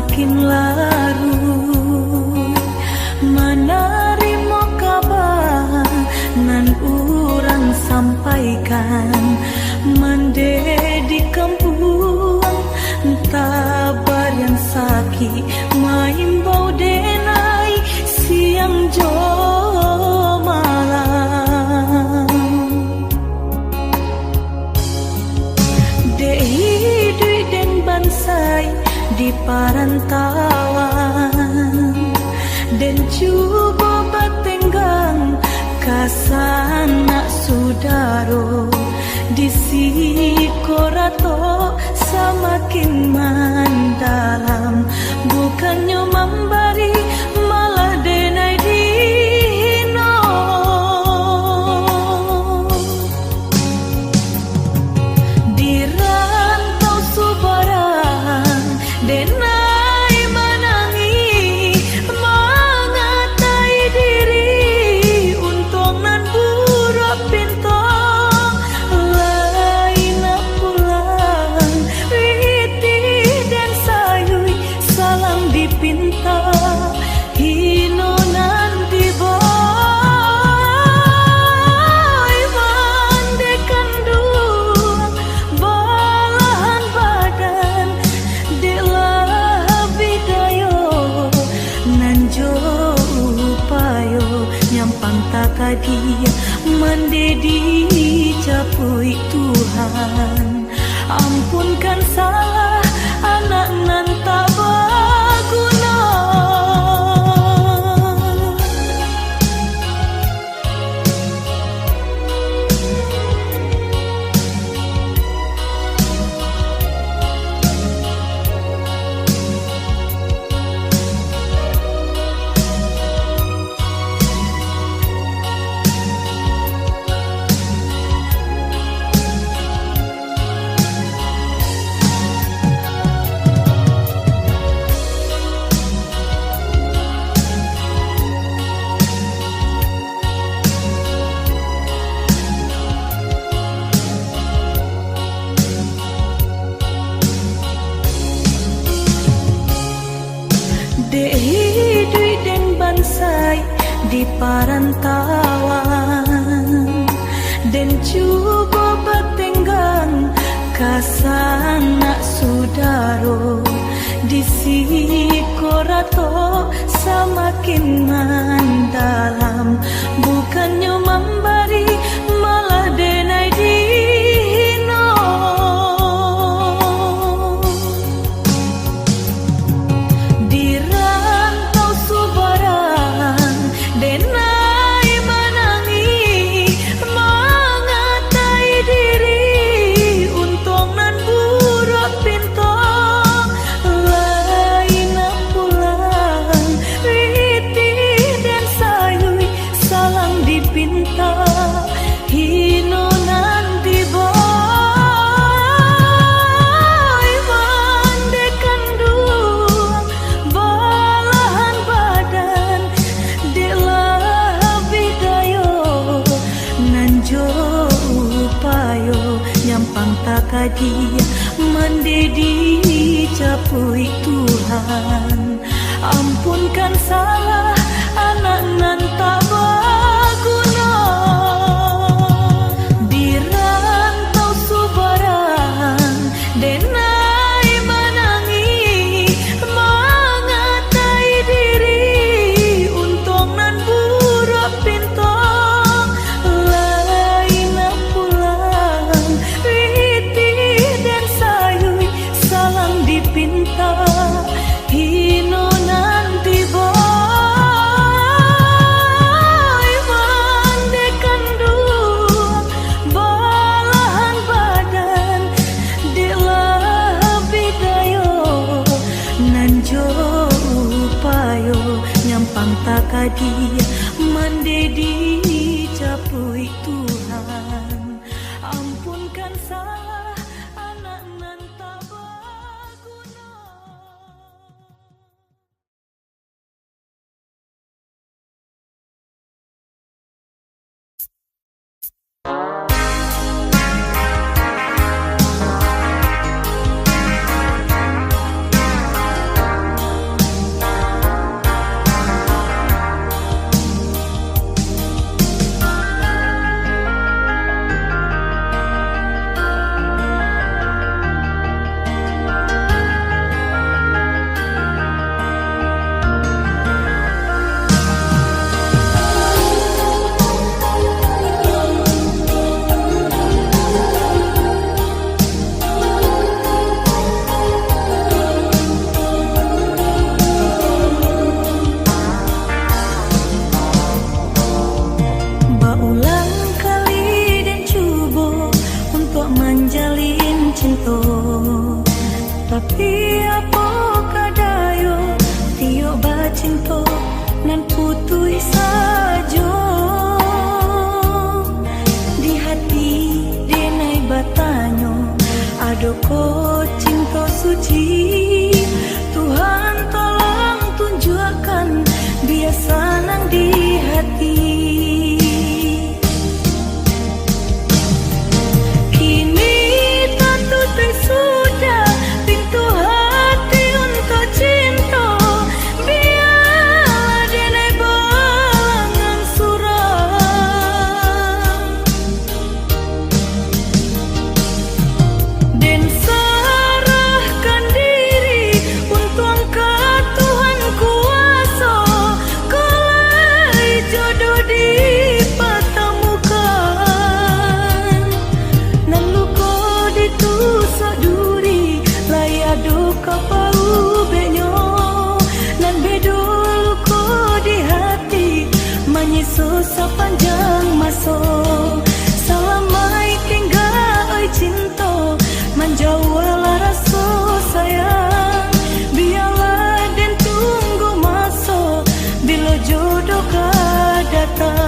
semakin larut menarimo kabar nan urang sampaikan mendedi kampung tabar yang sakit maimbau denai siang jo malam dei den bansai di parantauan dan coba batenggang kasana sudaro di sikorato semakin mendalam bukannya memberi malah denai dihino di rantau subaran denai menangi mengatai diri untung nan buruk pintu lain pulang witi dan sayui salam dipinta hino nanti boy mandekan dua balahan badan delah bidayo nanjo upayo nyampang takadia mendedi capui Tuhan ampunkan salah anak nan tak berguna dei den bansai di parantauan dan coba batenggang kasana sudaro di sikorato semakin mendalam bukannya memberi malah denai dihino di rantau subaran denai menangi mengatai diri untung nan buruk pintu lain pulang witi dan sayui salang dipinta hino nanti boy mandekan dua balahan badan delah bidayo nanjo upayo nyampang takadia mendedi capui Tuhan ampunkan salah anak nan tak berguna di rantau subaran denai menangi mengatai diri untung nan buruk pintu lain pulang witi dan sayui salam dipinta hino nanti boy mandekan dua balahan badan delah bidayo nanjo upayo nyampang takadia mendedi capui Tuhan ampunkan salah anak nan tak berguna. nan putui sajo di hati denai batanyo adoko cinta suci. Tuhan tolong tunjukkan biasa nang di hati. Kini tak tutup sudah pintu hati untuk cinta. Biar denai balangan suram dan serahkan diri untuk angkat Tuhan kuasa. Kalai jodoh dipertemukan nan luko ditusuk duri layado kapau benyo nan bedo luko di hati menyisu sepanjang masa. Selamai tinggal oi cinta menjauhlah rasa sayang. Biarlah dan tunggu masa bila jodoh kau datang.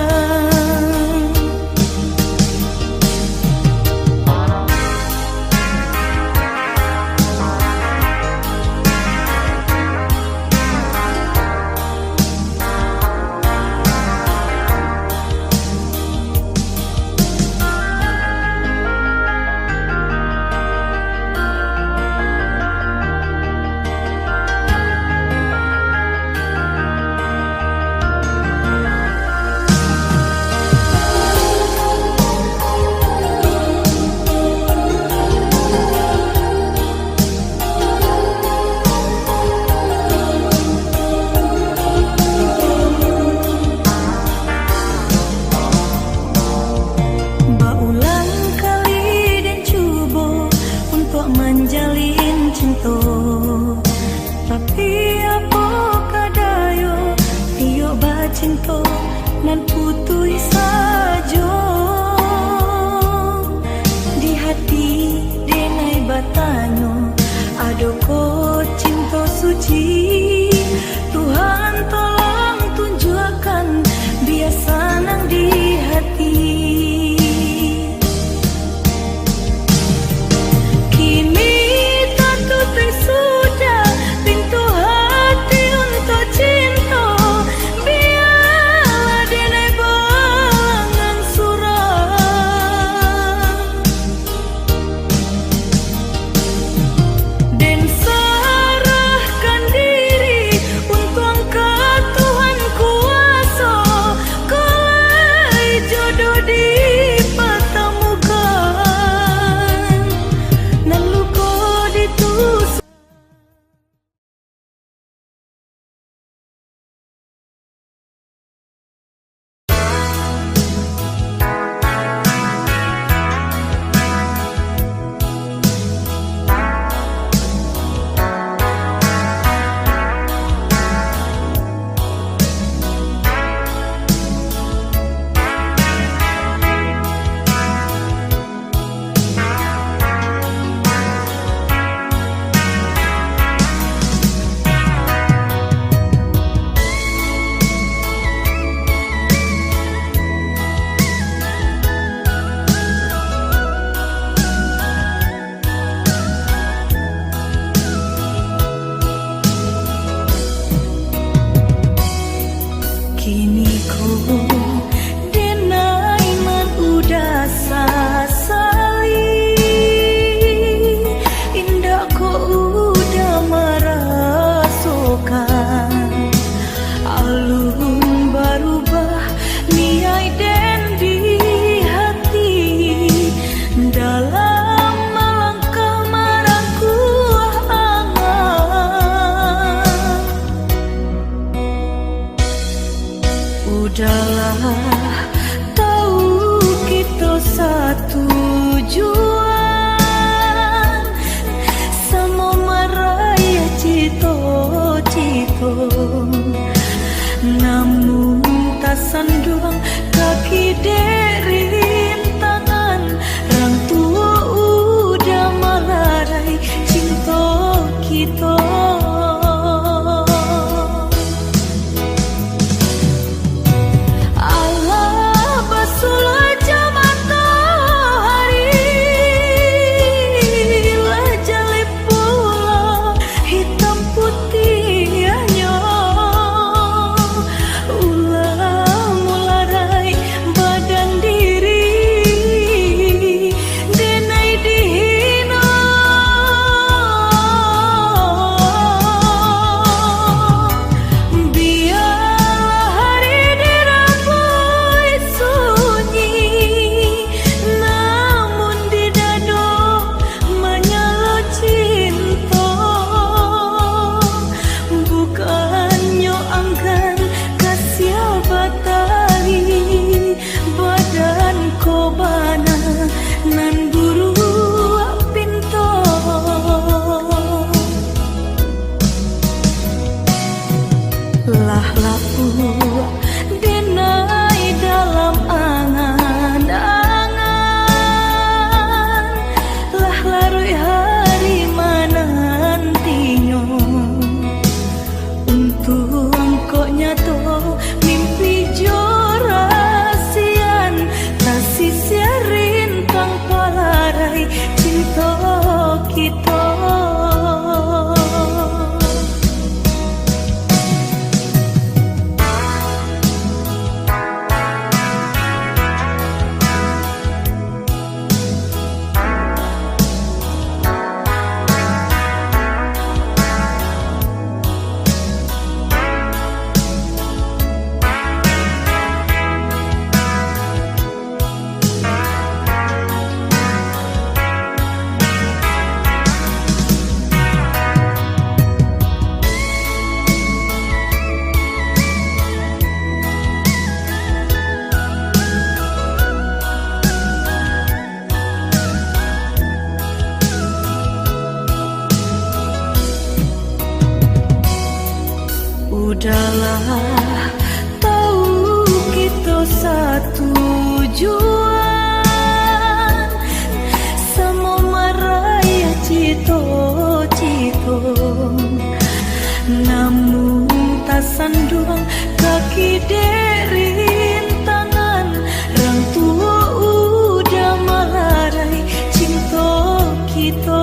Berulang kali dan cuba untuk menjalin cinta, tapi apakah daya tiok bacinta nan putui sajo di hati denai batanyo adoko cinta suci. Tuhan tolong tunjukkan biasa nang di hati. Kini tak tutup sudah pintu hati untuk cinta. Biarlah denai balangan suram dan serahkan diri untuk angkat Tuhan kuasa. Kalai jodoh dipertemukan nan luko ditusuk. Kini ku denai man udah sasali, indah ku udah merasakan alun berubah niai dan di hati dalam melangkah marahku angan. Udahlah, tahu kita satu tujuan, sama meraya cita-cita. Namun tak sanduang kaki dari rintangan, orang tua udah melarai cinta kita. Udahlah, tahu kita satu tujuan, sama maraya cito-cito. Namun tak sanduang kaki derintangan, rang tua udah malarai cinta kita.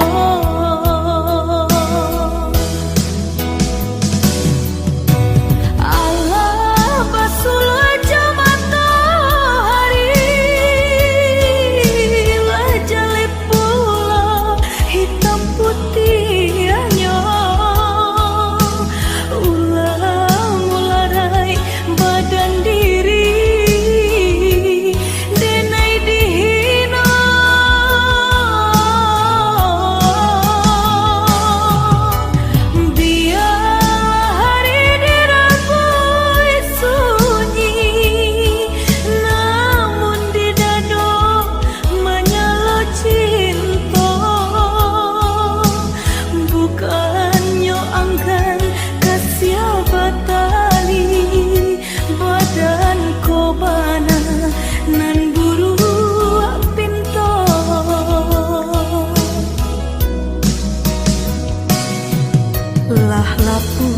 Lah lapu